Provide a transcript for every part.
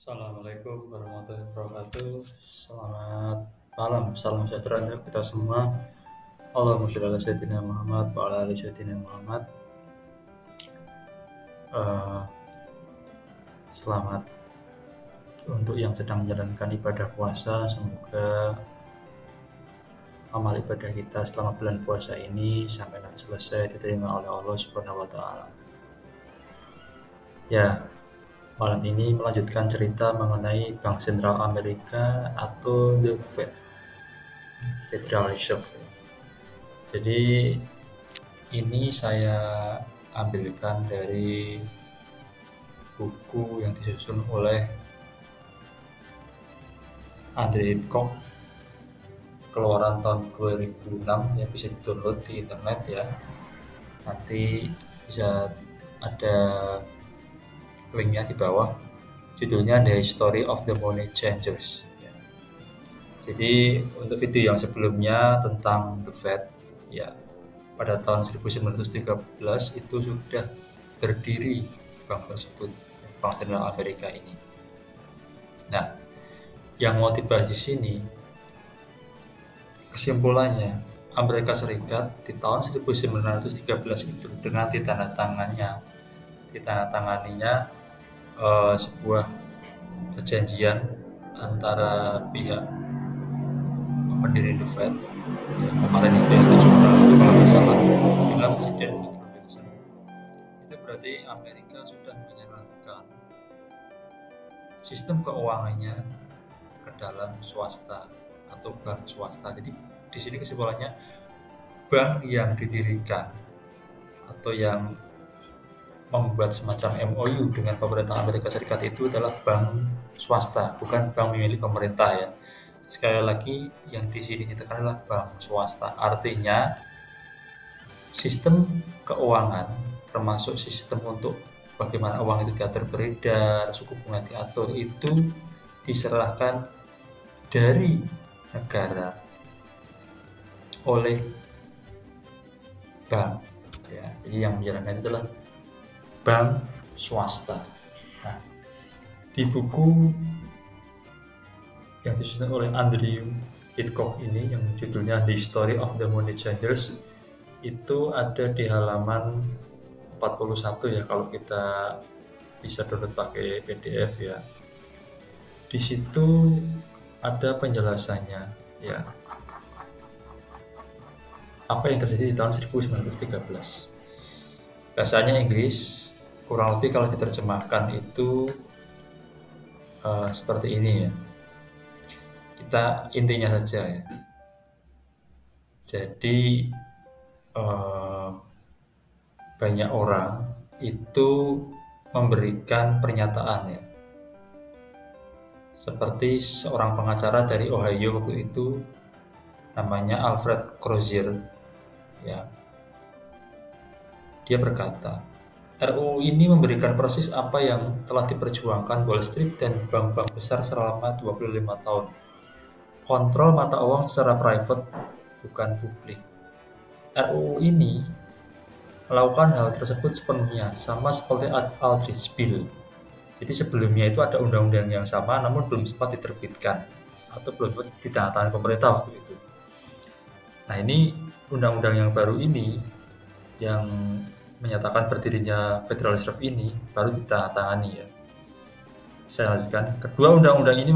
Assalamualaikum warahmatullahi wabarakatuh. Selamat malam, salam sejahtera untuk kita semua. Allahumma sholli ala sayyidina Muhammad wa ala ali sayyidina Muhammad. Eh, Selamat untuk yang sedang menjalankan ibadah puasa. Semoga amal ibadah kita selama bulan puasa ini sampai nanti selesai diterima oleh Allah Subhanahu wa taala. Ya, malam ini melanjutkan cerita mengenai Bank Sentral Amerika atau The Fed, Federal Reserve. Jadi ini saya ambilkan dari buku yang disusun oleh Andre Hitchcock, keluaran tahun 2006, yang bisa di-download di internet ya. Nanti bisa ada linknya di bawah. Judulnya The History of the Money Changers. Jadi untuk video yang sebelumnya tentang The Fed, ya pada tahun 1913 itu sudah berdiri bank tersebut, Bank Sentral Amerika ini. Nah, yang mau dibahas di sini kesimpulannya, Amerika Serikat di tahun 1913 itu dengan ditandatanganinya sebuah perjanjian antara pihak pendiri The Fed, ya, kemarin itu yang 7 itu kalau nggak salah bilang Presiden Woodrow Wilson, itu berarti Amerika sudah menyerahkan sistem keuangannya ke dalam swasta atau bank swasta. Jadi di sini kesimpulannya, bank yang didirikan atau yang membuat semacam MOU dengan pemerintah Amerika Serikat itu adalah bank swasta, bukan bank milik pemerintah ya. Sekali lagi, yang di sini ditekan adalah bank swasta. Artinya sistem keuangan, termasuk sistem untuk bagaimana uang itu diatur beredar, suku bunga diatur, itu diserahkan dari negara oleh bank. Ya, jadi yang menjalankan itu adalah bank swasta. Nah, di buku yang disusun oleh Andrew Hitchcock ini, yang judulnya The History of the Money Changers, itu ada di halaman 41 ya, kalau kita bisa download pakai PDF ya. Di situ ada penjelasannya ya, apa yang terjadi di tahun 1913. Bahasanya Inggris, kurang lebih kalau diterjemahkan itu seperti ini ya. Kita intinya saja ya. Jadi banyak orang itu memberikan pernyataan ya. Seperti seorang pengacara dari Ohio waktu itu, namanya Alfred Crozier ya. Dia berkata, RUU ini memberikan persis apa yang telah diperjuangkan Wall Street dan bank-bank besar selama 25 tahun. Kontrol mata uang secara private, bukan publik. RUU ini melakukan hal tersebut sepenuhnya, sama seperti Aldrich Bill. Jadi sebelumnya itu ada undang-undang yang sama, namun belum sempat diterbitkan atau belum sempat ditandatangani pemerintah waktu itu. Nah, ini undang-undang yang baru ini, yang menyatakan berdirinya Federal Reserve ini, baru ditandatangani ya. Saya lanjutkan. Kedua undang-undang ini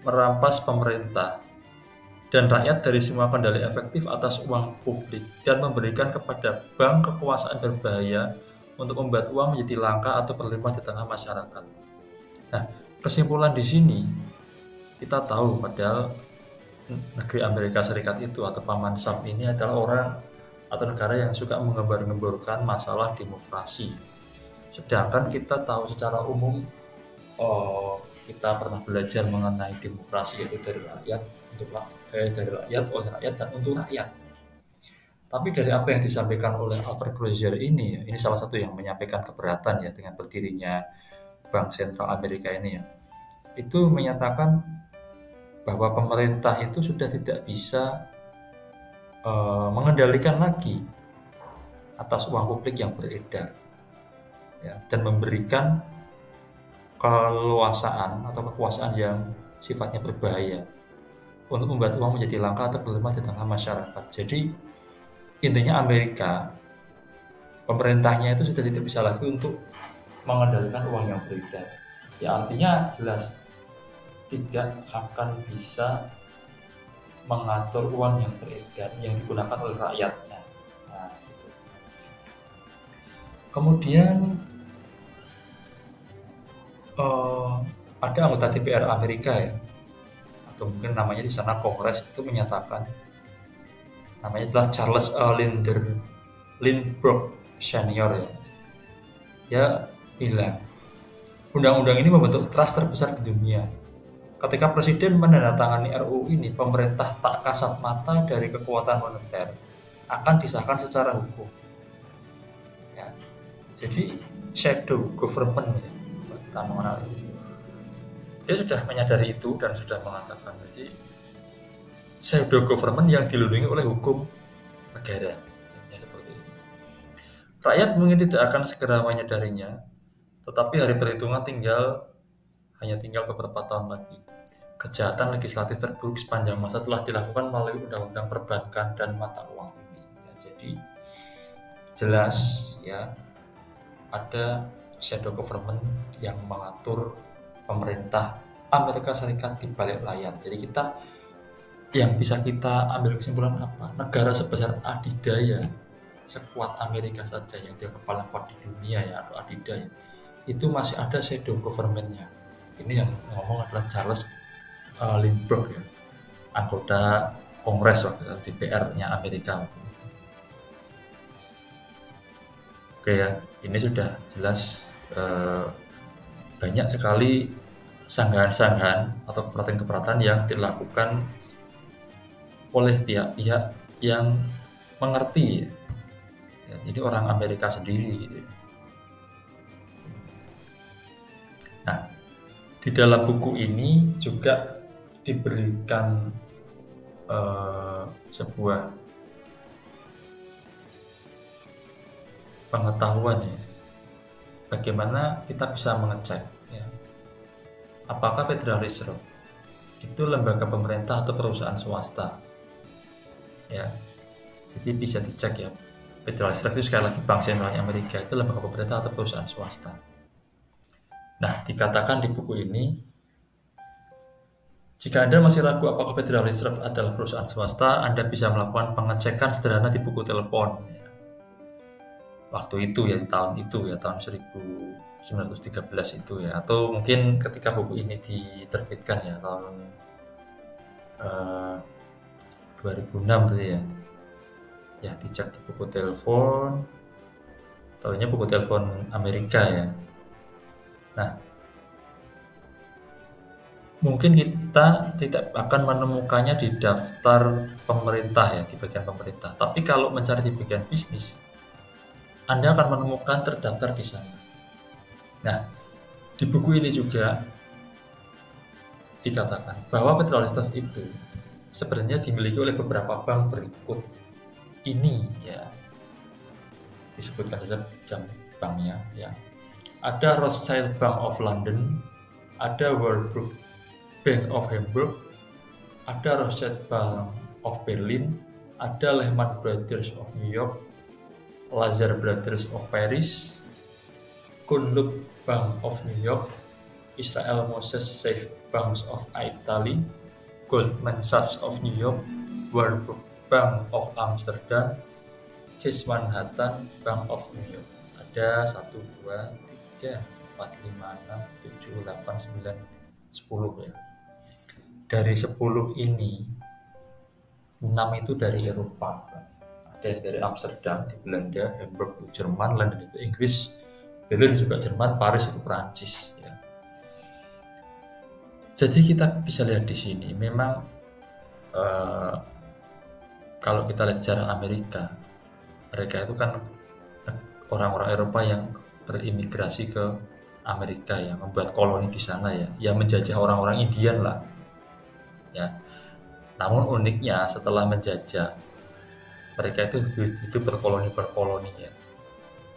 merampas pemerintah dan rakyat dari semua kendali efektif atas uang publik dan memberikan kepada bank kekuasaan berbahaya untuk membuat uang menjadi langka atau berlimpah di tengah masyarakat. Nah, kesimpulan di sini kita tahu padahal negeri Amerika Serikat itu atau Paman Sam ini adalah orang atau negara yang suka mengembar-gemborkan masalah demokrasi. Sedangkan kita tahu secara umum, kita pernah belajar mengenai demokrasi, yaitu dari rakyat oleh rakyat dan untuk rakyat. Tapi dari apa yang disampaikan oleh Alfred Crozier ini, ini salah satu yang menyampaikan keberatan ya dengan berdirinya Bank Sentral Amerika ini ya. Itu menyatakan bahwa pemerintah itu sudah tidak bisa mengendalikan lagi atas uang publik yang beredar ya, dan memberikan keleluasaan atau kekuasaan yang sifatnya berbahaya untuk membuat uang menjadi langka atau berlemah di tengah masyarakat. Jadi intinya Amerika, pemerintahnya itu sudah tidak bisa lagi untuk mengendalikan uang yang beredar. Ya artinya jelas tidak akan bisa mengatur uang yang beredar yang digunakan oleh rakyatnya. Nah, gitu. Kemudian ada anggota DPR Amerika ya, atau mungkin namanya di sana Kongres, itu menyatakan, namanya adalah Charles Lindbergh Senior ya. Dia bilang, undang-undang ini membentuk trust terbesar di dunia. Ketika Presiden menandatangani RUU ini, pemerintah tak kasat mata dari kekuatan moneter akan disahkan secara hukum. Ya. Jadi shadow government ya, kita mengenal itu. Dia sudah menyadari itu dan sudah mengatakan, jadi shadow government yang dilindungi oleh hukum negara. Ya, seperti itu. Rakyat mungkin tidak akan segera menyadarinya, tetapi hari perhitungan hanya tinggal beberapa tahun lagi. Kejahatan legislatif terburuk sepanjang masa telah dilakukan melalui undang-undang perbankan dan mata uang ini. Ya, jadi jelas ya ada shadow government yang mengatur pemerintah Amerika Serikat di balik layar. Jadi yang bisa kita ambil kesimpulan apa? Negara sebesar adidaya, sekuat Amerika saja yang dia kepala kuat di dunia ya, atau adidaya, itu masih ada shadow government-nya. Ini yang ngomong adalah Charles Lindbergh ya, anggota Kongres waktu itu, DPR-nya Amerika waktu itu. Oke ya, ini sudah jelas banyak sekali sanggahan-sanggahan atau keberatan-keberatan yang dilakukan oleh pihak-pihak yang mengerti ya. Jadi orang Amerika sendiri gitu. Nah, di dalam buku ini juga diberikan sebuah pengetahuan ya, bagaimana kita bisa mengecek ya, apakah Federal Reserve itu lembaga pemerintah atau perusahaan swasta ya. Jadi bisa dicek ya, Federal Reserve itu sekali lagi Bank Sentral Amerika itu lembaga pemerintah atau perusahaan swasta. Nah, dikatakan di buku ini, jika Anda masih ragu apakah Federal Reserve adalah perusahaan swasta, Anda bisa melakukan pengecekan sederhana di buku telepon. Waktu itu ya, tahun 1913 itu ya, atau mungkin ketika buku ini diterbitkan ya, tahun 2006 tadi ya. Ya, dicek di buku telepon, tahunya buku telepon Amerika ya. Nah, mungkin kita tidak akan menemukannya di daftar pemerintah ya, di bagian pemerintah. Tapi kalau mencari di bagian bisnis, Anda akan menemukan terdaftar di sana. Nah, di buku ini juga dikatakan bahwa Federal Reserve itu sebenarnya dimiliki oleh beberapa bank berikut ini ya. Disebutkan saja jam banknya ya. Ada Rothschild Bank of London, ada Warburg Bank of Hamburg, ada Rothschild Bank of Berlin, ada Lehman Brothers of New York, Lazar Brothers of Paris, Kunluk Bank of New York, Israel Moses Safe Banks of Italy, Goldman Sachs of New York, Warburg Bank of Amsterdam, Chase Manhattan Bank of New York. Ada 1, 2, 3, 4, 5, 6, 7, 8, 9, 10 ya. Dari 10 ini 6 itu dari Eropa. Ada yang dari Amsterdam di Belanda, Hamburg itu Jerman, London itu Inggris, Berlin juga Jerman, Paris itu Perancis ya. Jadi kita bisa lihat di sini memang kalau kita lihat sejarah Amerika, mereka itu kan orang-orang Eropa yang berimigrasi ke Amerika ya, membuat koloni di sana ya, yang menjajah orang-orang Indian lah ya. Namun uniknya setelah menjajah, mereka itu hidup berkoloni ya.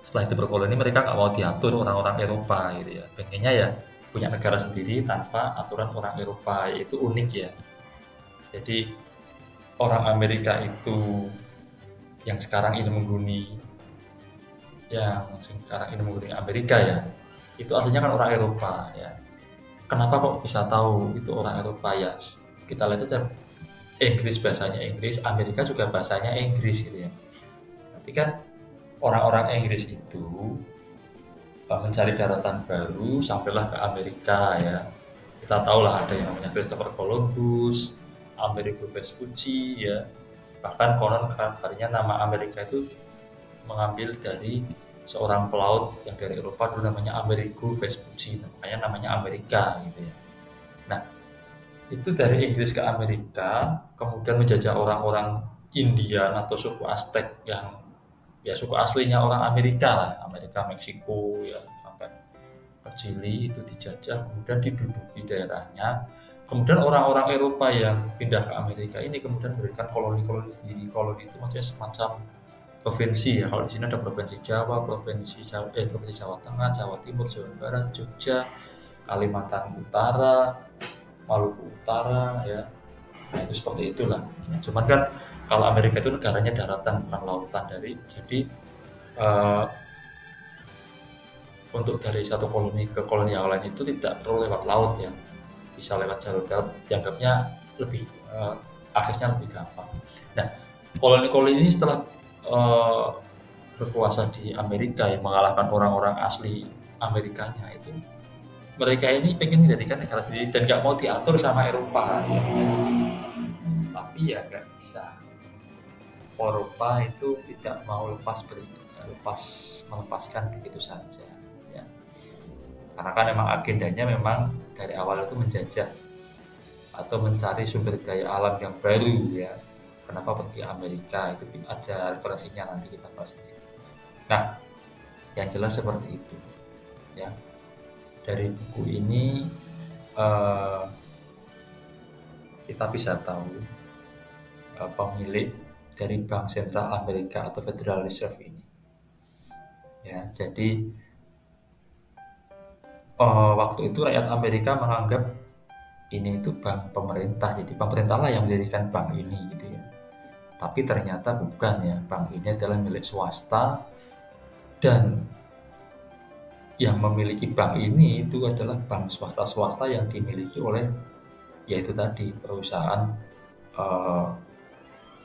Setelah itu berkoloni, mereka nggak mau diatur orang-orang Eropa gitu ya. Pengennya ya punya negara sendiri tanpa aturan orang Eropa, itu unik ya. Jadi orang Amerika itu yang sekarang ini menghuni Amerika ya, itu aslinya kan orang Eropa ya. Kenapa kok bisa tahu itu orang Eropa ya? Kita lihat aja, Inggris bahasanya Inggris, Amerika juga bahasanya Inggris gitu ya. Nanti kan orang-orang Inggris itu mencari daratan baru, sampailah ke Amerika ya. Kita tahulah ada yang namanya Christopher Columbus, Amerigo Vespucci ya. Bahkan konon kabarnya nama Amerika itu mengambil dari seorang pelaut yang dari Eropa dulu namanya Amerigo Vespucci, makanya namanya Amerika gitu ya. Nah, itu dari Inggris ke Amerika, kemudian menjajah orang-orang Indian atau suku Aztec yang ya suku aslinya orang Amerika lah, Amerika, Meksiko ya, sampai ke Chili itu dijajah, kemudian diduduki daerahnya. Kemudian orang-orang Eropa yang pindah ke Amerika ini kemudian memberikan koloni-koloni sendiri. Koloni itu maksudnya semacam provinsi ya. Kalau di sini ada provinsi Jawa, provinsi Jawa Tengah, Jawa Timur, Jawa Barat, Jogja, Kalimantan Utara, Maluku Utara ya. Nah, itu seperti itulah. Ya, cuman kan kalau Amerika itu negaranya daratan bukan lautan, jadi untuk dari satu koloni ke koloni yang lain itu tidak perlu lewat laut ya, bisa lewat jalur darat, dianggapnya lebih aksesnya lebih gampang. Nah, koloni-koloni ini setelah berkuasa di Amerika yang mengalahkan orang-orang asli Amerikanya itu, mereka ini pengen menjadikan negara sendiri dan nggak mau diatur sama Eropa ya. Tapi ya nggak bisa, Eropa itu tidak mau melepaskan begitu saja ya. Karena kan memang agendanya memang dari awal itu menjajah atau mencari sumber daya alam yang baru ya. Kenapa pergi Amerika, itu ada referensinya, nanti kita bahas sendiri. Nah, yang jelas seperti itu ya. Dari buku ini kita bisa tahu pemilik dari Bank Sentral Amerika atau Federal Reserve ini ya. Jadi waktu itu rakyat Amerika menganggap ini itu bank pemerintah, jadi pemerintah lah yang mendirikan bank ini gitu ya. Tapi ternyata bukan ya, bank ini adalah milik swasta, dan yang memiliki bank ini itu adalah bank swasta-swasta yang dimiliki oleh yaitu tadi perusahaan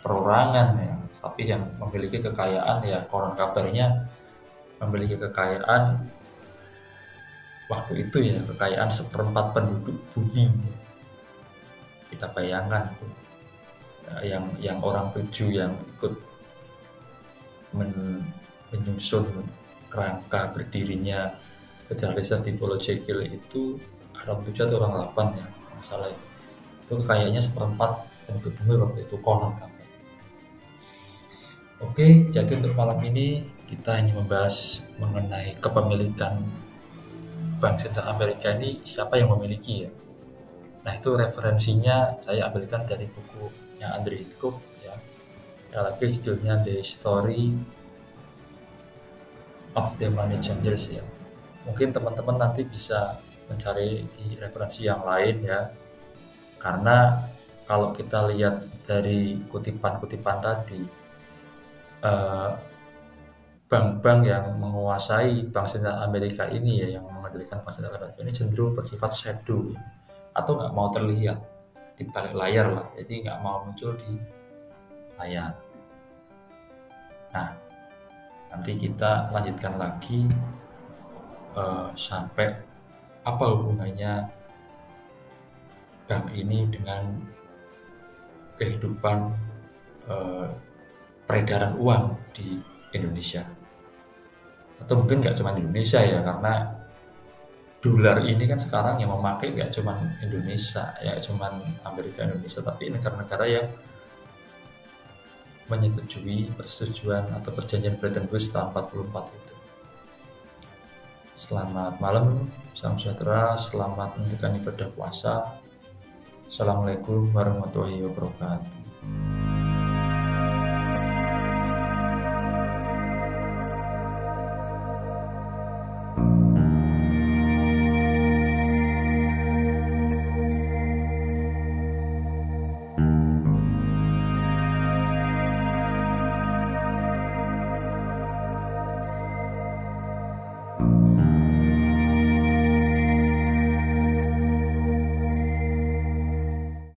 perorangan ya. Tapi yang memiliki kekayaan ya, konon kabarnya memiliki kekayaan waktu itu ya, kekayaan 1/4 penduduk bumi. Kita bayangkan tuh, yang orang 7 yang ikut menyusun kerangka berdirinya Federal Reserve di Pulau Jekyll itu orang 7 atau orang 8 ya, masalah itu kekayaannya 1/4 penduduk bumi waktu itu, konon kabar. Oke, jadi untuk malam ini kita hanya membahas mengenai kepemilikan Bank Sentral Amerika ini, siapa yang memiliki ya. Nah, itu referensinya saya ambilkan dari bukunya Andrew Hitchcock ya. Lagi judulnya The Story of the Money Changers ya. Mungkin teman-teman nanti bisa mencari di referensi yang lain ya. Karena kalau kita lihat dari kutipan-kutipan tadi, bank-bank yang menguasai Bank Sentral Amerika ini ya, yang mengendalikan Bank Sentral Amerika ini cenderung bersifat shadow ya, atau nggak mau terlihat di balik layar lah, jadi nggak mau muncul di layar. Nah, nanti kita lanjutkan lagi sampai apa hubungannya bank ini dengan kehidupan peredaran uang di Indonesia, atau mungkin nggak cuma di Indonesia ya, karena dolar ini kan sekarang yang memakai nggak cuma Indonesia, ya cuma Amerika, Indonesia, tapi negara-negara yang menyetujui persetujuan atau perjanjian Bretton Woods tahun 44 itu. Selamat malam, salam sejahtera, selamat menunaikan ibadah puasa. Assalamualaikum warahmatullahi wabarakatuh.